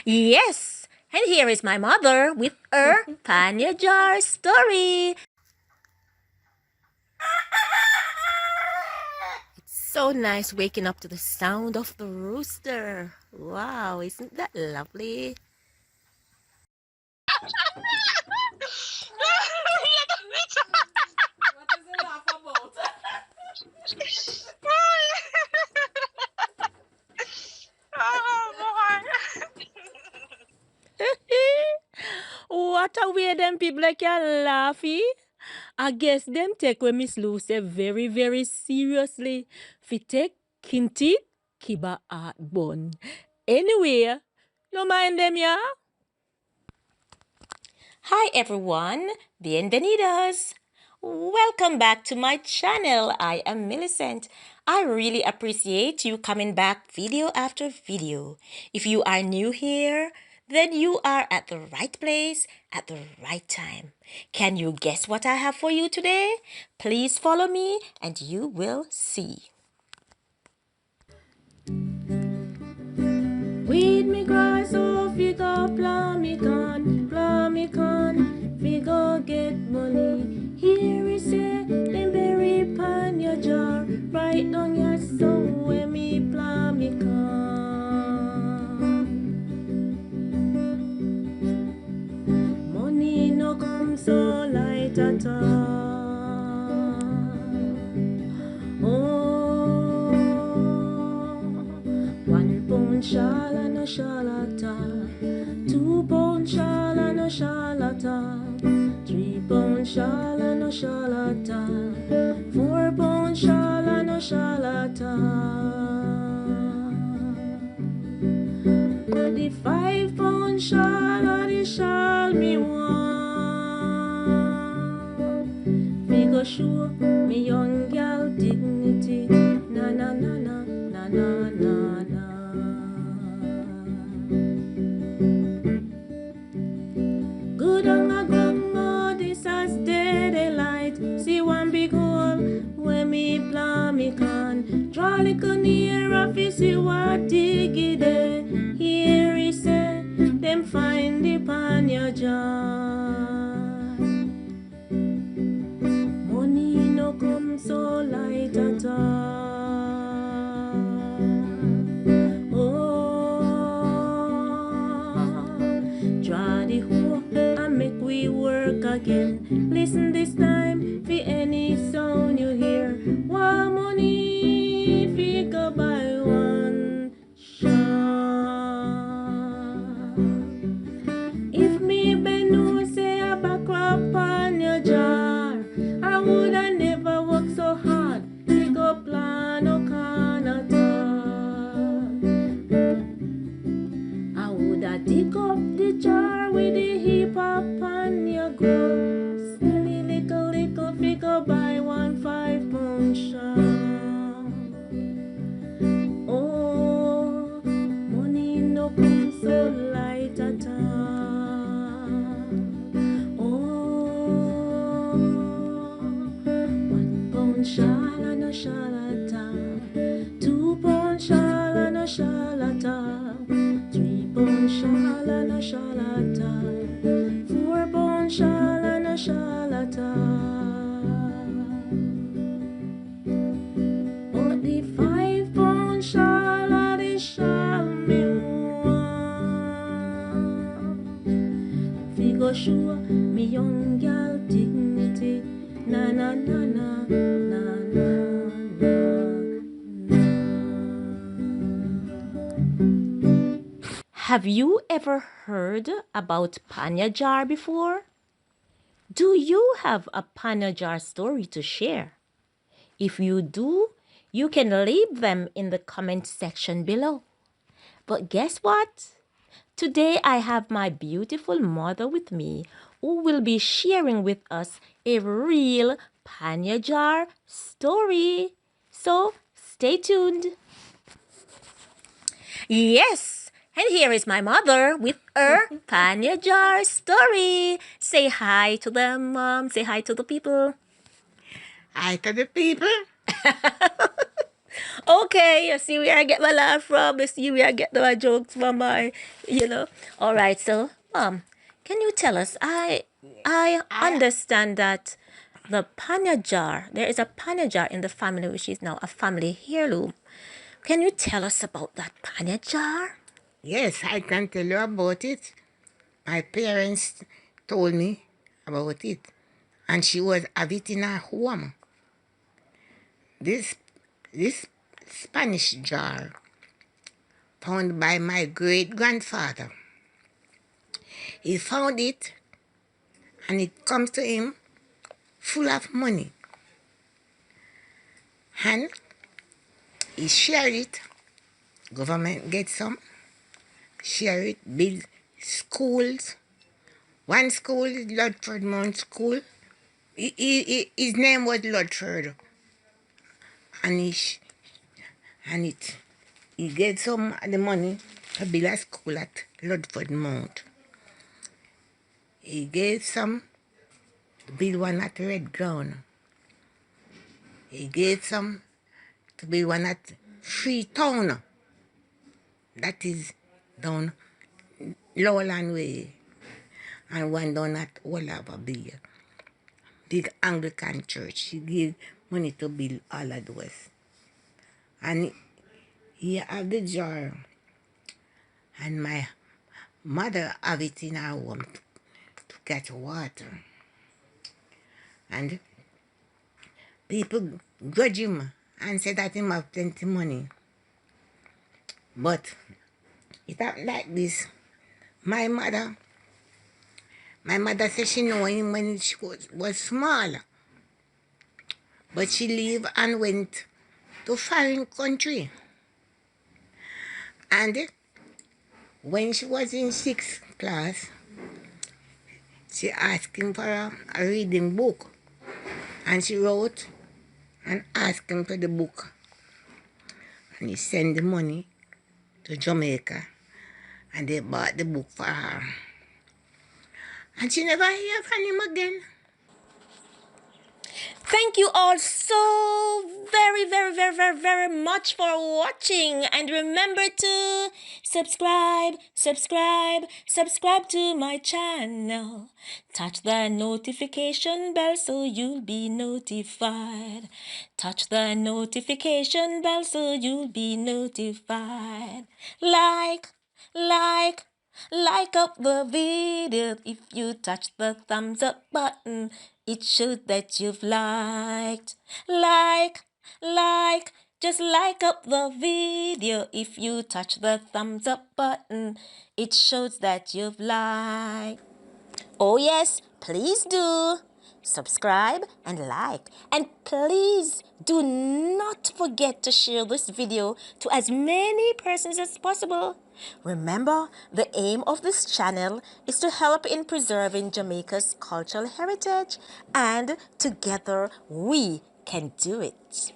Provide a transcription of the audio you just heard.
Yes, and here is my mother with her Panyah jar story. It's so nice waking up to the sound of the rooster. Wow, isn't that lovely? What is the laugh about? Oh, What a way them people can laugh, eh? I guess them take when Miss Lou say very, very seriously. Fi take kinti kiba art bun. Anyway, no mind them, yeah? Hi everyone, bienvenidos. Welcome back to my channel. I am Millicent. I really appreciate you coming back video after video. If you are new here, then you are at the right place at the right time. Can you guess what I have for you today? Please follow me and you will see. Weed me grass off, we go plow me con, we go get money. Here we say, them berry pan your jar, right down your soul when me plow me con. Money no come so light at all. Oh, 1 pound shala no shalata, 2 pound shala no shalata, 3 pound shala no shalata, 4 pound shala no shalata. But the 5 pound shala the shall me want. Me go show me young gal dignity. Na na na na na na na na. Good on a grandma, this has steady light. See one big hole where me plow me can. Draw little near if you see what dig it there. Here he say, them find the Panyah jar. Money no come so light at all. Oh, draw the hoe and make we work again. Listen this time for any sound you hear. One money fi go buy one shot. If me ben no say a back up on your jar, I woulda never worked so hard. Pick up plan no can at all. I woulda dig up the jar with the hip hop on your go. Silly little figure buy 1 5 pound shot. Oh, money no come so light at all. Oh, 1 pound shala no shalata, 2 pound shala no shalata, 3 pound shala no shalata, 4 pound shala no shalata. But the 5 pound shala the shall me want. Fi go show me young gal dignity. Na na na na na na na na. Have you ever heard about Panyah jar before? Do you have a Panyah jar story to share? If you do, you can leave them in the comment section below. But guess what? Today I have my beautiful mother with me who will be sharing with us a real Panyah jar story. So stay tuned. Yes, and here is my mother with her Panyah jar story. Say hi to them, Mom. Say hi to the people. hi to the people. Okay, you see where I get my laugh from. You see where I get my jokes from. All right. So, can you tell us? I understand that the Panyah jar. There is a Panyah jar in the family, which is now a family heirloom. Can you tell us about that Panyah jar? Yes, I can tell you about it. My parents told me about it, and she was have it in her home. This this Spanish jar found by my great grandfather. He found it, and it comes to him full of money, and he share it. Government get some, share it, build schools. One school is Ludford Mount School. His name was Ludford, and he get some of the money to build a school at Ludford Mount. He gave some to build one at Red Ground. He gave some to build one at Freetown. That is down Lowland Way. And one down at Wallaba Bay. Big Anglican church. He gave money to build all of those. And he have the jar. And my mother have it in her home to catch water. And people grudge him and say that him have plenty money. But it happened like this. My mother said she know him when she was small. But she leave and went to foreign country. And when she was in 6th class, she asked him for a reading book. And she wrote and asked him for the book. And he sent the money to Jamaica. And they bought the book for her. And she never hear from him again. Thank you all so very, very, very, very, very much for watching. And remember to subscribe to my channel. Touch the notification bell so you'll be notified. Touch the notification bell so you'll be notified. Like, like up the video. If you touch the thumbs up button, it shows that you've liked. Like, just like up the video. If you touch the thumbs up button, it shows that you've liked. Oh yes, please do. Subscribe and like. And please do not forget to share this video to as many persons as possible. Remember, the aim of this channel is to help in preserving Jamaica's cultural heritage, and together we can do it.